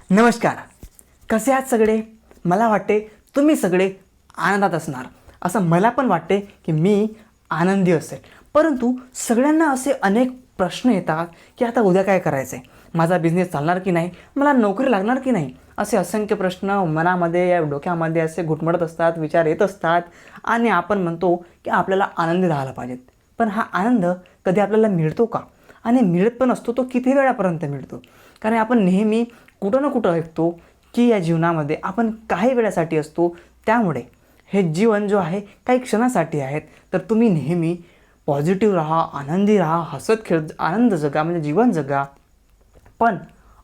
नमस्कार. कसे आहात सगळे? मला वाटते तुम्ही सगळे आनंदात असणार, असं मला पण वाटते की मी आनंदी असेल. परंतु सगळ्यांना असे अनेक प्रश्न येतात की आता उद्या काय करायचं आहे, माझा बिझनेस चालणार की नाही, मला नोकरी लागणार की नाही, असे असंख्य प्रश्न मनामध्ये या डोक्यामध्ये असे घुटमळत असतात, विचार येत असतात. आणि आपण म्हणतो की आपल्याला आनंदी राहायला पाहिजेत. पण हा आनंद कधी आपल्याला मिळतो का? आणि मिळत पण असतो तो किती वेळापर्यंत मिळतो? कारण आपण नेहमी कुठं ना कुठं ऐकतो की या जीवनामध्ये आपण काही वेळासाठी असतो, त्यामुळे हे जीवन जो आहे काही क्षणासाठी आहेत. तर तुम्ही नेहमी पॉझिटिव्ह राहा, आनंदी राहा, हसत खेळत आनंद जगा, म्हणजे जीवन जगा. पण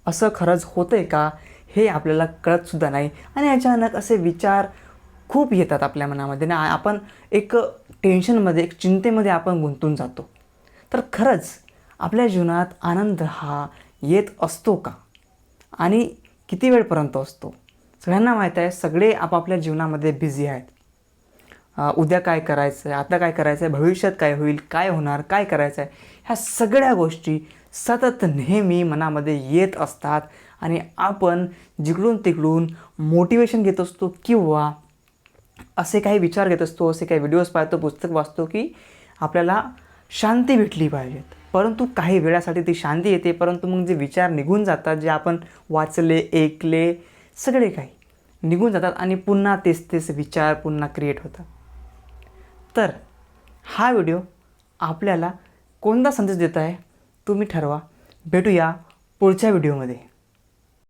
असं खरंच होतं आहे का, हे आपल्याला कळतसुद्धा नाही. आणि अचानक असे विचार खूप येतात आपल्या मनामध्ये ना, आपण एक टेन्शनमध्ये, एक चिंतेमध्ये आपण गुंतून जातो. तर खरंच आपल्या जीवनात आनंद हा येत असतो का? आणि किती वेळपर्यंत असतो? सगळ्यांना माहीत आहे, सगळे आपापल्या जीवनामध्ये बिझी आहेत. उद्या काय करायचं आहे, आता काय करायचं आहे, भविष्यात काय होईल, काय होणार, काय करायचं आहे, ह्या सगळ्या गोष्टी सतत नेहमी मनामध्ये येत असतात. आणि आपण जिकडून तिकडून मोटिवेशन घेत असतो किंवा असे काही विचार घेत असतो, असे काही व्हिडिओज पाहतो, पुस्तक वाचतो की आपल्याला शांती भेटली पाहिजेत. परंतु काही वेळासाठी ती शांती येते, परंतु मग जे विचार निघून जातात, जे आपण वाचले, ऐकले, सगळे काही निघून जातात आणि पुन्हा तेच तेच विचार पुन्हा क्रिएट होतात. तर हा व्हिडिओ आपल्याला कोणता संदेश देत आहे तुम्ही ठरवा. भेटूया पुढच्या व्हिडिओमध्ये.